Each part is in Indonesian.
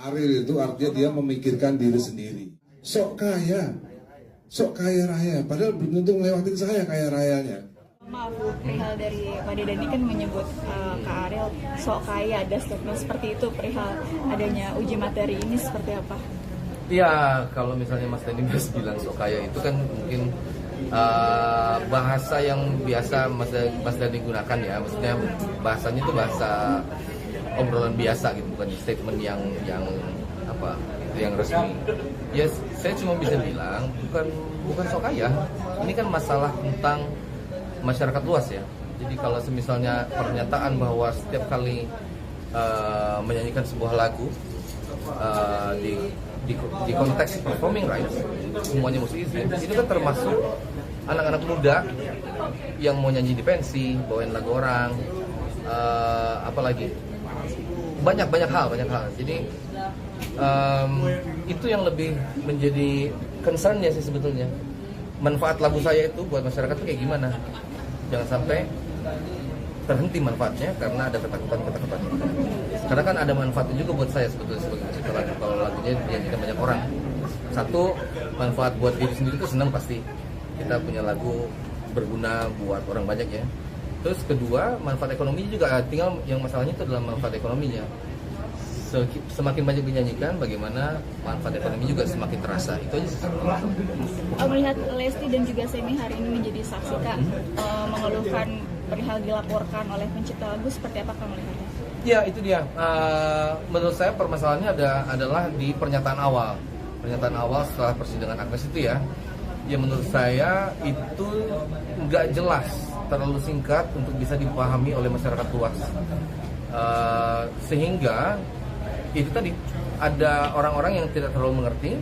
Ariel itu artinya dia memikirkan diri sendiri. Sok kaya raya, padahal belum tentu ngelewatin saya kaya rayanya. Maaf, perihal dari Pak Deddy kan menyebut Kak Ariel sok kaya, ada statement seperti itu perihal adanya uji materi ini seperti apa? Iya, kalau misalnya Mas Denny bilang sok kaya itu kan mungkin bahasa yang biasa Mas Denny gunakan ya, maksudnya bahasanya itu bahasa obrolan biasa gitu, bukan statement yang apa yang resmi. Ya saya cuma bisa bilang bukan sok kaya. Ini kan masalah tentang masyarakat luas ya. Jadi kalau misalnya pernyataan bahwa setiap kali menyanyikan sebuah lagu di konteks performing rights semuanya mesti izin, itu kan termasuk anak-anak muda yang mau nyanyi di pensi, bawain lagu orang, apalagi banyak hal. Jadi itu yang lebih menjadi concern ya sih sebetulnya. Manfaat lagu saya itu buat masyarakat itu kayak gimana? Jangan sampai terhenti manfaatnya karena ada ketakutan. Karena kan ada manfaatnya juga buat saya sebetulnya sebagai pencipta lagu. Kalau lagunya dinyanyikan banyak orang, satu, manfaat buat diri sendiri itu senang pasti. Kita punya lagu berguna buat orang banyak ya. Terus kedua, manfaat ekonomi juga, tinggal yang masalahnya itu adalah manfaat ekonominya. Semakin banyak dinyanyikan, bagaimana manfaat ekonomi juga semakin terasa. Itu aja sih. Melihat Lesti dan juga Semi hari ini menjadi saksi Kak, mengeluhkan perihal dilaporkan oleh pencipta lagu, seperti apa Kak melihatnya? Ya itu dia. Menurut saya permasalahannya adalah di pernyataan awal. Pernyataan awal setelah persidangan Agnes itu ya. Ya menurut saya itu nggak jelas, terlalu singkat untuk bisa dipahami oleh masyarakat luas. Sehingga itu tadi ada orang-orang yang tidak terlalu mengerti,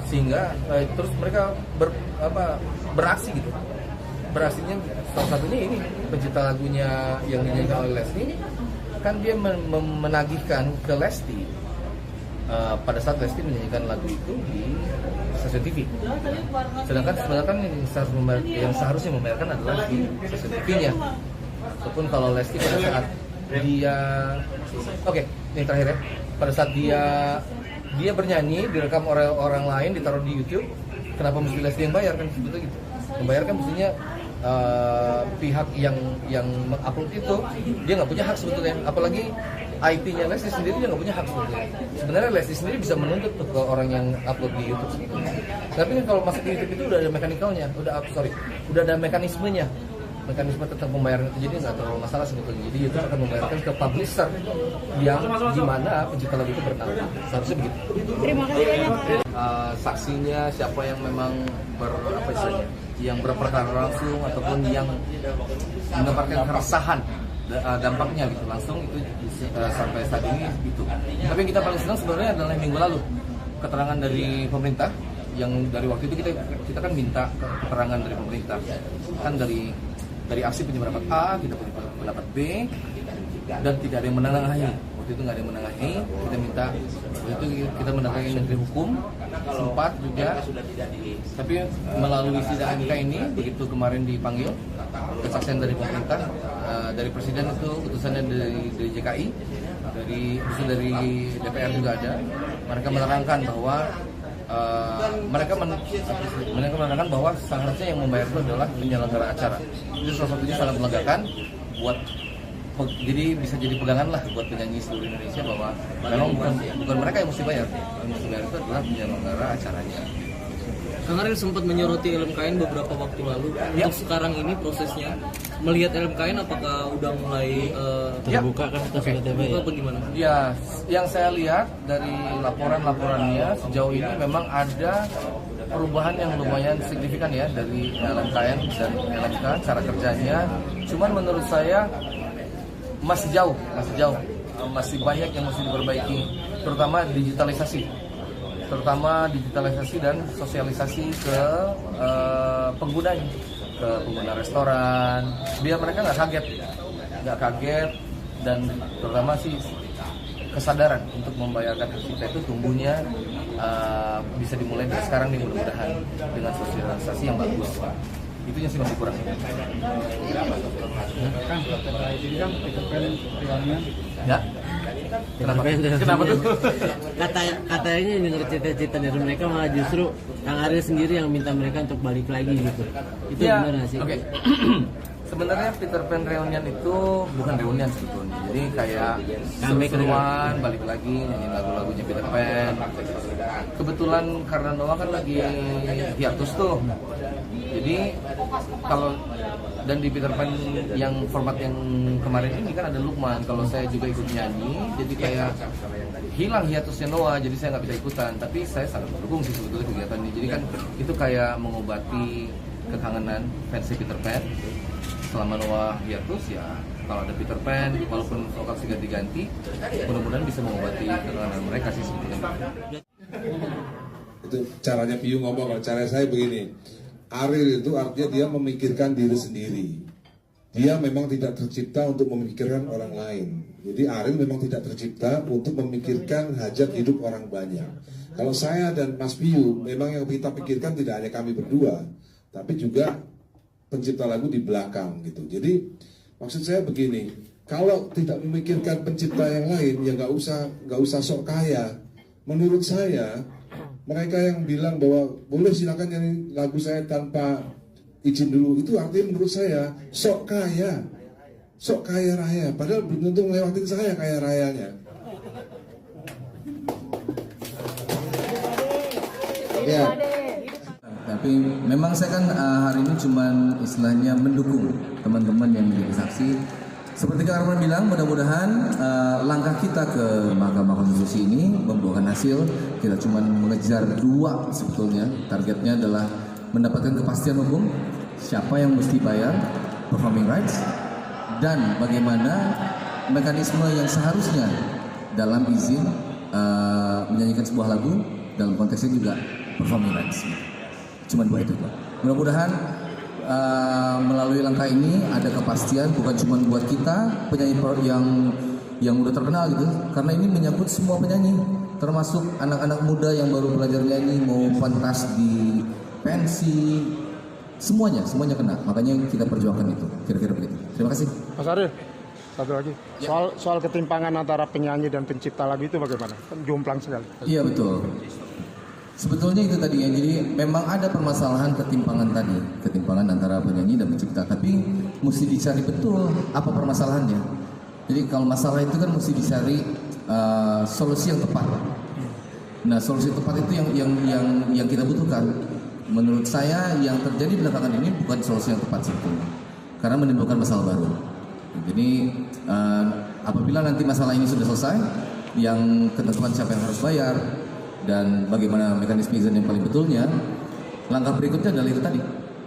sehingga terus mereka beraksi gitu. Beraksinya salah satunya ini pencipta lagunya yang dinyanyikan oleh Lesti, kan dia menagihkan ke Lesti pada saat Lesti menyanyikan lagu itu di stasiun TV. Sedangkan sebenarnya yang seharusnya membayarkan adalah di stasiun TV-nya. Ataupun kalau Lesti pada saat dia, yang terakhir ya, pada saat dia bernyanyi direkam oleh orang lain, ditaruh di YouTube, kenapa mesti Lesti yang bayar kan sebetulnya gitu? Membayarkan mestinya pihak yang mengupload itu, dia nggak punya hak sebetulnya. Apalagi IP-nya Lesti sendiri dia nggak punya hak sebetulnya. Sebenarnya Lesti sendiri bisa menuntut ke orang yang upload di YouTube sebetulnya. Tapi kalau masuk di YouTube itu udah ada mekanikalnya, udah ada mekanismenya tentang pembayaran itu, jadi nggak terlalu masalah sebetulnya. Jadi YouTube akan membayarkan ke publisher yang dimana pencipta lagu itu bernama, seharusnya begitu. Terima kasih banyak Kak. Saksinya siapa yang memang yang berperkara langsung ataupun yang mendapatkan keresahan dampaknya gitu langsung, itu sampai saat ini itu. Tapi yang kita paling senang sebenarnya adalah minggu lalu keterangan dari pemerintah, yang dari waktu itu kita kan minta keterangan dari pemerintah kan dari aksi punya pendapat A, kita punya pendapat B, dan tidak ada yang menengahi. Waktu itu nggak ada yang menengahi, kita minta, waktu itu kita mendatangi Menteri Hukum, sempat juga, tapi melalui sidang MK ini, begitu kemarin dipanggil, kesaksian dari pemerintah, dari Presiden itu, utusannya dari JKI, dari DPR juga ada, mereka menerangkan bahwa mereka menerangkan bahwa seharusnya yang membayar itu adalah penyelenggara acara. Itu salah satunya sangat melegakan jadi bisa jadi pegangan lah buat penyanyi seluruh Indonesia bahwa memang bukan mereka yang mesti bayar, yang mesti bayar itu adalah penyelenggara acaranya. Kemarin sempat menyoroti LMKN beberapa waktu lalu. Untuk sekarang ini prosesnya melihat LMKN apakah udah mulai terbuka kan atau sudah terbuka apa gimana? Ya, yang saya lihat dari laporannya sejauh ini memang ada perubahan yang lumayan signifikan ya dari LMKN dan LMK cara kerjanya. Cuman menurut saya masih jauh, masih banyak yang mesti diperbaiki, terutama digitalisasi dan sosialisasi ke pengguna restoran, biar mereka nggak kaget dan terutama sih kesadaran untuk membayarkan hak cipta itu tumbuhnya bisa dimulai dari sekarang nih, mudah-mudahan dengan sosialisasi yang bagus. Itu yang sih masih kurang. Ya. Kenapa? Peter Pan. Kenapa tuh? Katanya dengar cita-cita dari mereka malah justru Kang Ariel sendiri yang minta mereka untuk balik lagi gitu. Itu Ya, benar nggak sih? Oke. Sebenarnya Peter Pan reunion itu bukan reunion sebetulnya. Jadi kayak seru-seruan balik lagi nyanyiin lagu-lagunya Peter Pan. Kebetulan karena Noah kan lagi hiatus tuh. Jadi kalau dan di Peter Pan yang format yang kemarin ini kan ada Lukman. Kalau saya juga ikut nyanyi, jadi kayak hilang hiatusnya Noah, jadi saya nggak bisa ikutan. Tapi saya sangat mendukung sih sebetulnya kegiatan ini. Jadi kan itu kayak mengobati kekangenan fans Peter Pan. Selama Noah hiatus ya, kalau ada Peter Pan, walaupun lokasi ganti-ganti, mudah-mudahan bisa mengobati kekangenan mereka sih sebetulnya. Itu caranya Piyu ngomong. Kalau cara saya begini, Ariel itu artinya dia memikirkan diri sendiri. Dia memang tidak tercipta untuk memikirkan orang lain. Jadi Ariel memang tidak tercipta untuk memikirkan hajat hidup orang banyak. Kalau saya dan Mas Piyu, memang yang kita pikirkan tidak hanya kami berdua, tapi juga pencipta lagu di belakang gitu. Jadi maksud saya begini, kalau tidak memikirkan pencipta yang lain, ya nggak usah sok kaya. Menurut saya, mereka yang bilang bahwa boleh silakan nyanyi lagu saya tanpa izin dulu, itu artinya menurut saya sok kaya raya. Padahal belum tentu ngelewatin saya kaya rayanya. Ya. Tapi memang saya kan hari ini cuman istilahnya mendukung teman-teman yang menjadi saksi. Seperti Kak Arman bilang, mudah-mudahan langkah kita ke Mahkamah Konstitusi ini membuahkan hasil. Kita cuma mengejar 2 sebetulnya. Targetnya adalah mendapatkan kepastian hukum, siapa yang mesti bayar performing rights, dan bagaimana mekanisme yang seharusnya dalam izin menyanyikan sebuah lagu, dalam konteksnya juga performing rights. Cuma 2 itu. Mudah-mudahan melalui langkah ini ada kepastian bukan cuma buat kita penyanyi yang udah terkenal gitu, karena ini menyangkut semua penyanyi, termasuk anak-anak muda yang baru belajar nyanyi, mau pentas di pensi, semuanya kena. Makanya kita perjuangkan itu, kira-kira begitu. Terima kasih. Mas Ariel, satu lagi. Soal ketimpangan antara penyanyi dan pencipta lagu itu bagaimana? Kan jomplang sekali. Iya betul. Sebetulnya itu tadi ya, jadi memang ada permasalahan ketimpangan antara penyanyi dan pencipta, tapi mesti dicari betul apa permasalahannya. Jadi kalau masalah itu kan mesti dicari solusi yang tepat. Nah, solusi tepat itu yang kita butuhkan. Menurut saya yang terjadi belakangan ini bukan solusi yang tepat sebetulnya, karena menimbulkan masalah baru. Jadi apabila nanti masalah ini sudah selesai, yang ketentuan siapa yang harus bayar dan bagaimana mekanisme izin yang paling betulnya, langkah berikutnya adalah itu tadi,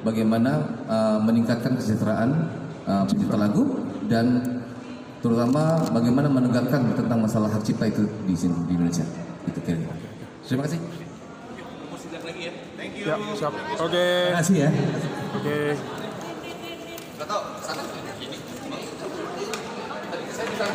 bagaimana meningkatkan kesejahteraan pencipta lagu dan terutama bagaimana menegakkan tentang masalah hak cipta itu di sini di Indonesia. Itu kira-kira. Terima kasih. Ya, siap. Oke. Terima kasih ya. Oke. Nggak tahu, sana. Tadi saya di sana.